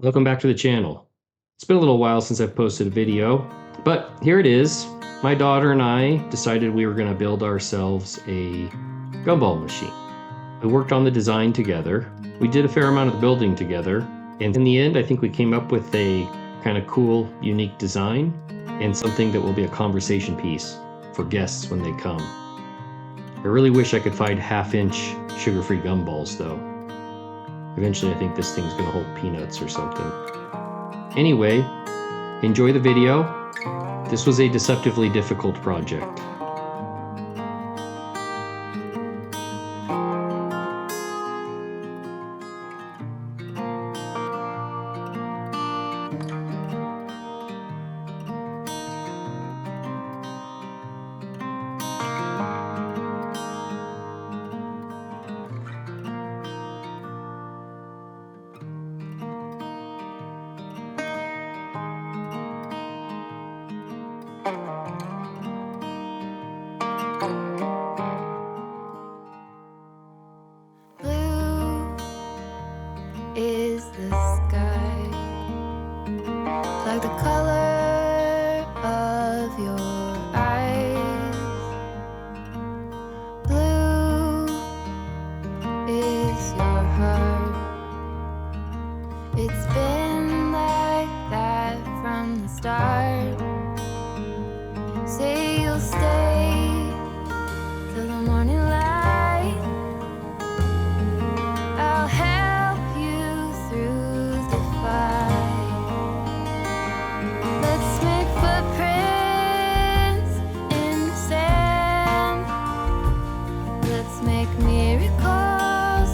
Welcome back to the channel. It's been a little while since I've posted a video, but here it is. My daughter and I decided we were going to build ourselves a gumball machine. We worked on the design together. We did a fair amount of the building together, and in the end I think we came up with a kind of cool, unique design and something that will be a conversation piece for guests when they come. I really wish I could find half-inch sugar-free gumballs though. Eventually I think this thing's gonna hold peanuts or something. Anyway, enjoy the video. This was a deceptively difficult project. Is the sky like the color of your eyes? Blue is your heart. It's been like that from the start. Say you'll stay till the morning light. I'll help you through the fight. Let's make footprints in the sand. Let's make miracles.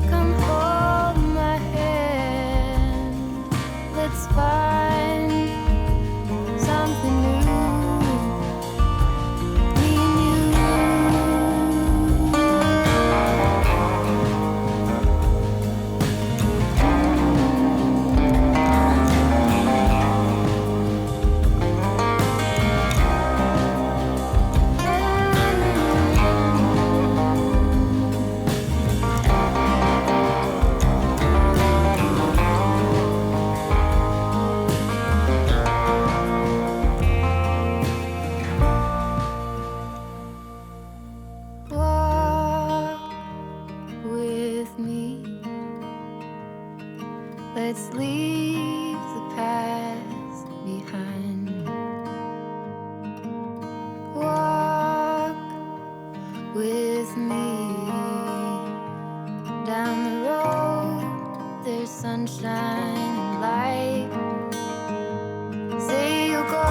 Come hold my hand. Let's find something new. Me and walk with me. Let's leave the past behind. Walk with me. Down the road, there's sunshine and light. Say you'll go,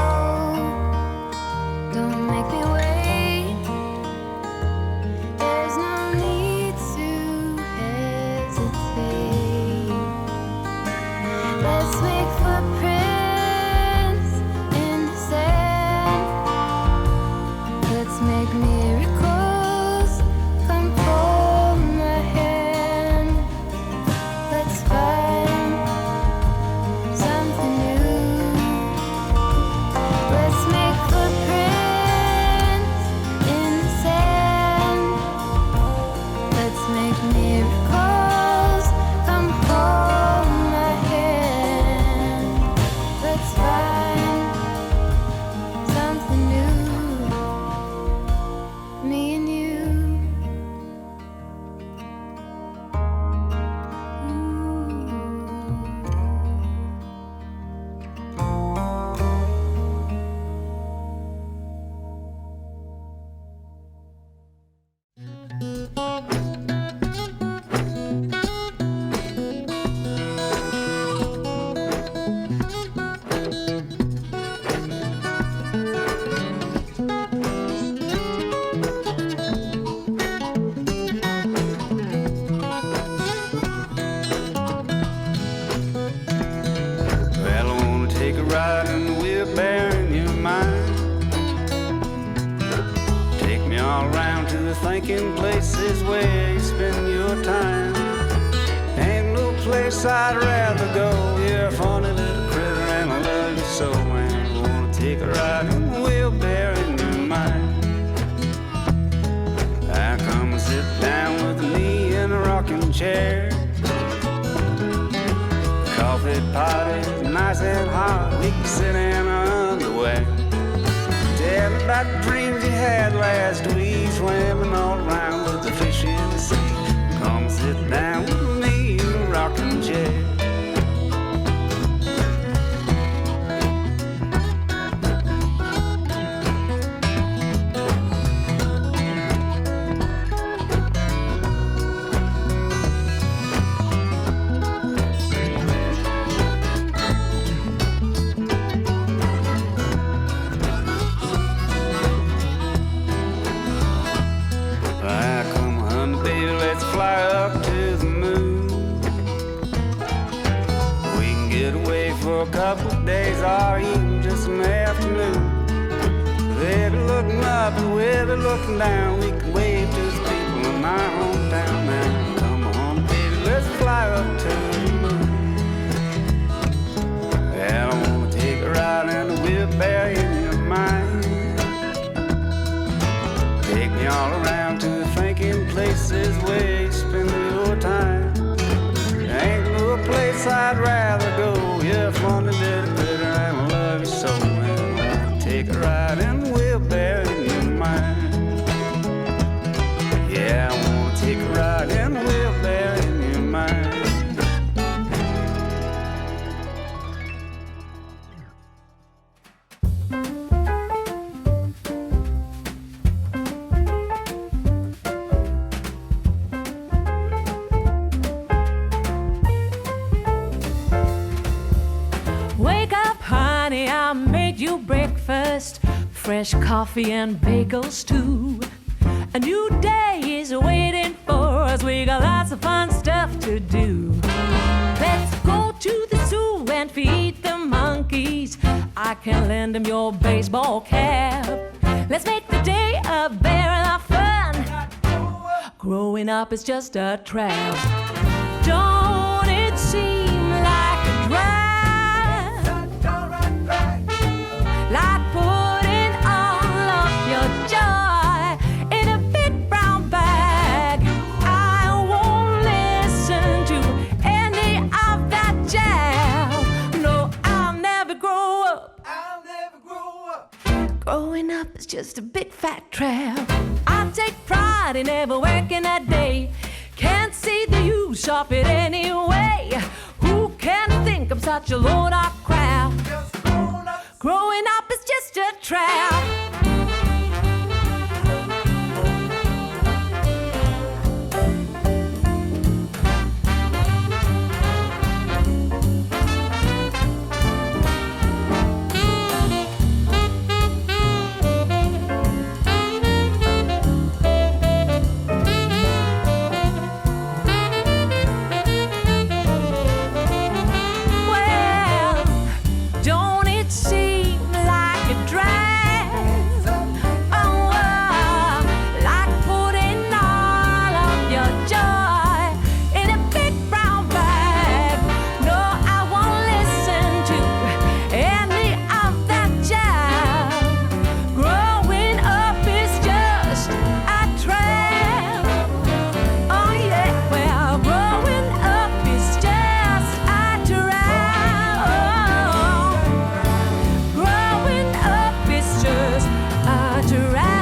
don't make me wait. There's no need to hesitate. Let's make footprints in the sand. Let's make miracles. Come hold my hand. Let's find something new. Let's make footprints in the sand. Let's make miracles. Come hold my hand. Let's find something new. Me and you. Well, I wanna take a ride in the wheelbarrow in your mind. Take me all around to the thinking places where you spend your time. Ain't no place I'd rather go. You're a funny little critter and I love you so, man. I wanna take a ride in the wheelbarrow in your mind. I come and sit down with me in a rocking chair. Coffee birthday party, nice and hot, we can sit in our underwear. Tell me about the dreams you had last week, swimming all around with the fish in the sea. Come sit down with me in the rocking chair. Fly up to the moon. We can get away for a couple of days or even just an afternoon. They'll be looking up and we'll be looking down. We can wave to the people in my hometown now. Come on, baby, let's fly up to the moon. Well, I wanna take a ride in the wheelbarrow in your mind. Take me all around to the thinking places where you spend your time. There ain't no place I'd rather go. You're a funny little critter and I love you so. And I wanna take a ride in the wheelbarrow in your mind. Yeah, I wanna take a ride in the wheelbarrow in your mind. Honey, I made you breakfast, fresh coffee and bagels too. A new day is waiting for us, we got lots of fun stuff to do. Let's go to the zoo and feed the monkeys. I can lend them your baseball cap. Let's make the day a barrel of fun. Growing up is just a trap. Don't it seem like a drag? Like putting all of your joy in a big brown bag. I won't listen to any of that jazz. No, I'll never grow up. I'll never grow up. Growing up is just a big fat trap. I take pride in never working a day. Can't see the use of it anyway. Who can think I'm such a load of crap? Growing up is just a trap. Well, don't it seem like a drag? Oh, like putting all of your joy in a big brown bag. No, I won't listen to any of that jazz. Growing up is just a trap. Oh yeah, well, growing up is just a trap. Growing up is just a trap.